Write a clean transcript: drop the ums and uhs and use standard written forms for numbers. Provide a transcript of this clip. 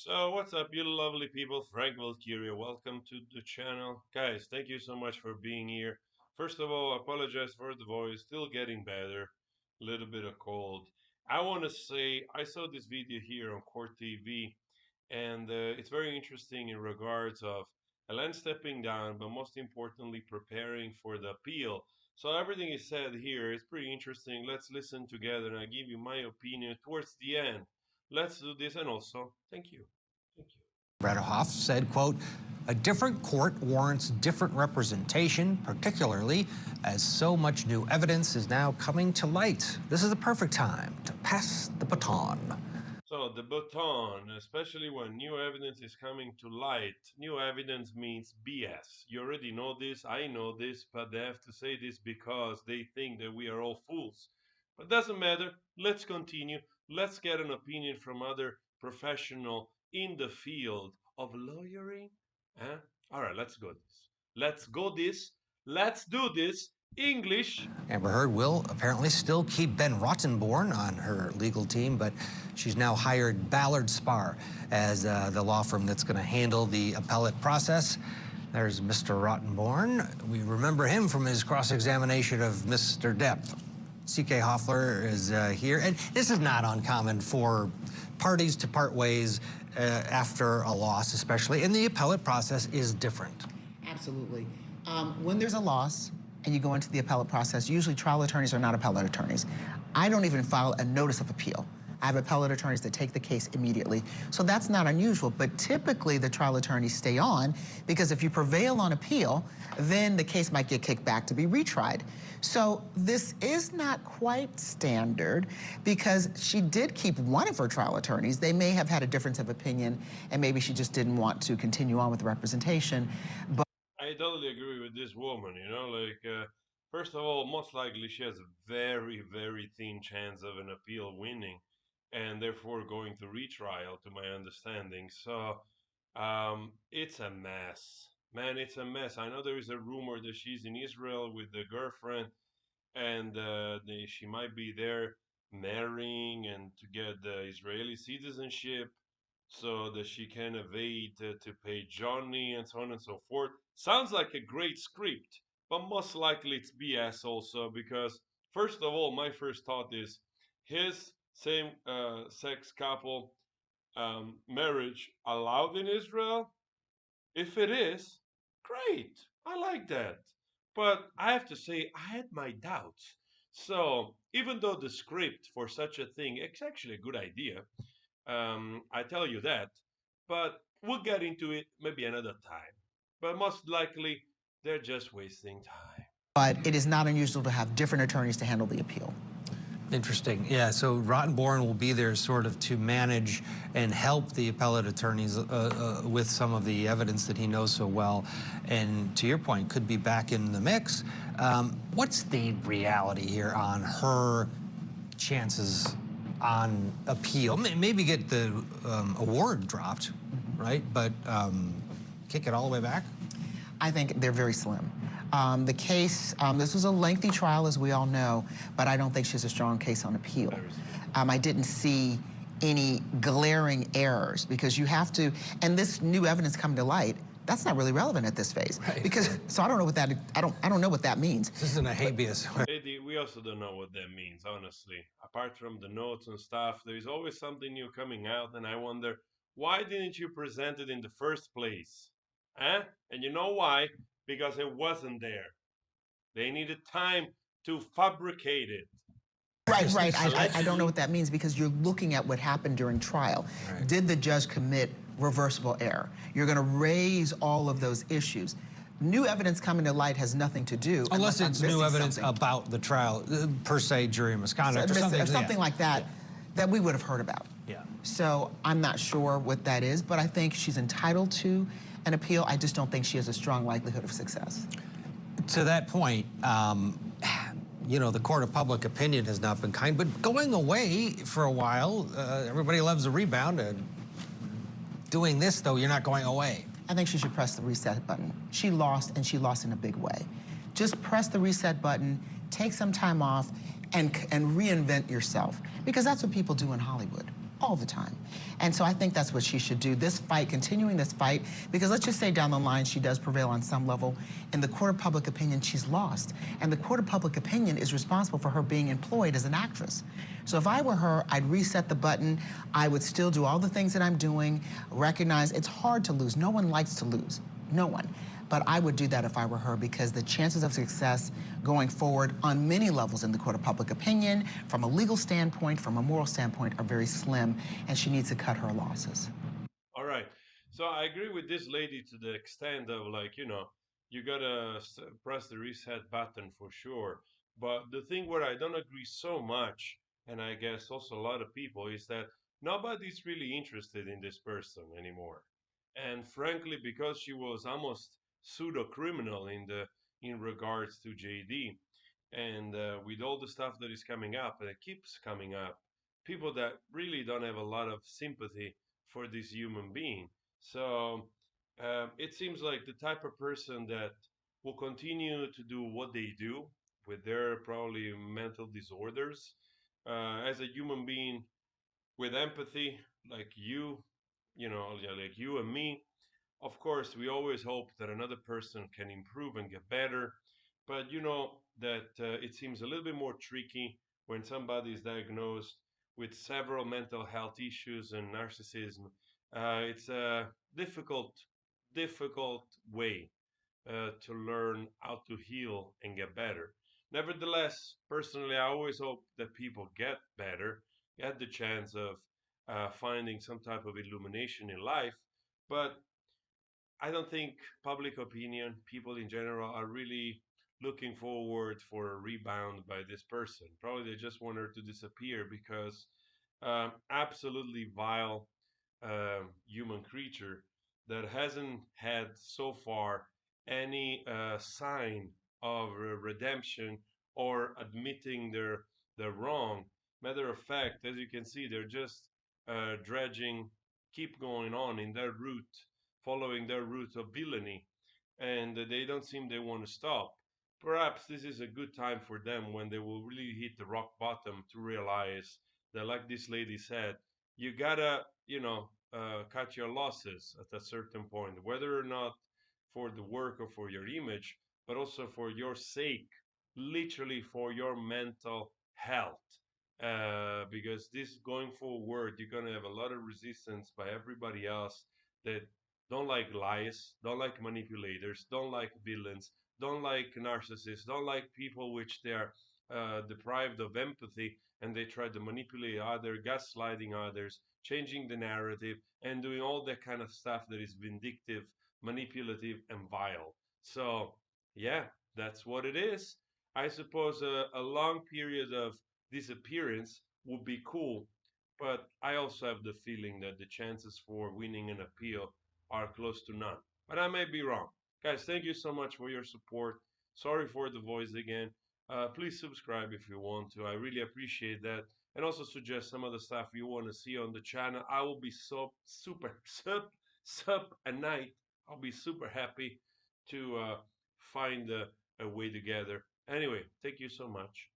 So, what's up, you lovely people? Frank Valkyria, welcome to the channel. Guys, thank you so much for being here. First of all, apologize for the voice, still getting better, a little bit of cold. I want to say I saw this video here on Court TV, and it's very interesting in regards of Helen stepping down, but most importantly, preparing for the appeal. So everything is said here is pretty interesting. Let's listen together, and I give you my opinion towards the end. Let's do this, and also, thank you. Thank you. Redehoff said, quote, "A different court warrants different representation, particularly as so much new evidence is now coming to light. This is the perfect time to pass the baton." So the baton, especially when new evidence is coming to light, new evidence means BS. You already know this, I know this, but they have to say this because they think that we are all fools. But doesn't matter. Let's continue. Let's get an opinion from other professional in the field of lawyering. Huh? All right, let's go this. Let's go this. Let's do this. English. Amber Heard will apparently still keep Ben Rottenborn on her legal team, but she's now hired Ballard Spahr as the law firm that's going to handle the appellate process. There's Mr. Rottenborn. We remember him from his cross-examination of Mr. Depp. C.K. Hoffler is here, and this is not uncommon for parties to part ways after a loss, especially, and the appellate process is different. Absolutely. When there's a loss and you go into the appellate process, usually trial attorneys are not appellate attorneys. I don't even file a notice of appeal. I have appellate attorneys that take the case immediately. So that's not unusual, but typically the trial attorneys stay on because if you prevail on appeal, then the case might get kicked back to be retried. So this is not quite standard because she did keep one of her trial attorneys. They may have had a difference of opinion and maybe she just didn't want to continue on with the representation. But I totally agree with this woman, first of all, most likely she has a very, very thin chance of an appeal winning and therefore going to retrial, to my understanding. So it's a mess. Man, it's a mess. I know there is a rumor that she's in Israel with the girlfriend and she might be there marrying and to get the Israeli citizenship so that she can evade to pay Johnny and so on and so forth. Sounds like a great script, but most likely it's BS also because, first of all, my first thought is his same sex couple marriage allowed in Israel? If it is, great. I like that. But I have to say, I had my doubts. So, even though the script for such a thing, it's actually a good idea, I tell you that. But we'll get into it maybe another time. But most likely, they're just wasting time. But it is not unusual to have different attorneys to handle the appeal. Interesting. Yeah, so Rottenborn will be there sort of to manage and help the appellate attorneys with some of the evidence that he knows so well. And to your point, could be back in the mix. What's the reality here on her chances on appeal? Maybe get the award dropped, right? But kick it all the way back? I think they're very slim. The case, this was a lengthy trial, as we all know, but I don't think she has a strong case on appeal. I didn't see any glaring errors because you have to, and this new evidence coming to light, that's not really relevant at this phase. Right. Because, so I don't know what that, I don't know what that means. This isn't a habeas. Eddie, we also don't know what that means, honestly. Apart from the notes and stuff, there is always something new coming out, and I wonder, why didn't you present it in the first place? Huh? And you know why? Because it wasn't there. They needed time to fabricate it. Right. I don't know what that means because you're looking at what happened during trial. Right. Did the judge commit reversible error? You're going to raise all of those issues. New evidence coming to light has nothing to do. Unless it's new evidence something. About the trial, per se, jury misconduct or something. Something like that, that we would have heard about. Yeah. So I'm not sure what that is, but I think she's entitled to an appeal. I just don't think she has a strong likelihood of success. To that point, you know, the court of public opinion has not been kind, but going away for a while, everybody loves a rebound. Doing this, though, you're not going away. I think she should press the reset button. She lost, and she lost in a big way. Just press the reset button, take some time off, and reinvent yourself. Because that's what people do in Hollywood. all the time. And so I think that's what she should do. This fight, continuing this fight, because let's just say down the line she does prevail on some level. In the court of public opinion, she's lost. And the court of public opinion is responsible for her being employed as an actress. So if I were her, I'd reset the button. I would still do all the things that I'm doing, recognize it's hard to lose. No one likes to lose, no one. But I would do that if I were her, because the chances of success going forward on many levels in the court of public opinion, from a legal standpoint, from a moral standpoint, are very slim, and she needs to cut her losses. All right. So I agree with this lady to the extent of, like, you gotta press the reset button for sure. But the thing where I don't agree so much, and I guess also a lot of people, is that nobody's really interested in this person anymore. And frankly, because she was almost pseudo criminal in regards to JD, and with all the stuff that is coming up, and it keeps coming up, people that really don't have a lot of sympathy for this human being. So it seems like the type of person that will continue to do what they do with their probably mental disorders as a human being with empathy, like yeah, like you and me. Of course, we always hope that another person can improve and get better, but you know that it seems a little bit more tricky when somebody is diagnosed with several mental health issues and narcissism. It's a difficult way to learn how to heal and get better. Nevertheless, personally, I always hope that people get better, get the chance of finding some type of illumination in life. But I don't think public opinion, people in general, are really looking forward for a rebound by this person. Probably they just want her to disappear because absolutely vile human creature that hasn't had so far any sign of redemption or admitting their wrong. Matter of fact, as you can see, they're just dredging, keep going on in their route, following their route of villainy, and they don't seem they want to stop. Perhaps this is a good time for them when they will really hit the rock bottom to realize that, like this lady said, you gotta, cut your losses at a certain point, whether or not for the work or for your image, but also for your sake, literally for your mental health. Because this going forward, you're gonna have a lot of resistance by everybody else that don't like lies, don't like manipulators, don't like villains, don't like narcissists, don't like people which they are deprived of empathy and they try to manipulate others, gaslighting others, changing the narrative, and doing all that kind of stuff that is vindictive, manipulative, and vile. So, yeah, that's what it is. I suppose a long period of disappearance would be cool, but I also have the feeling that the chances for winning an appeal are close to none. But I may be wrong. Guys, thank you so much for your support. Sorry for the voice again. Please subscribe if you want to. I really appreciate that. And also suggest some of the stuff you want to see on the channel. I will be so super sub at night. I'll be super happy to find a way together. Anyway, thank you so much.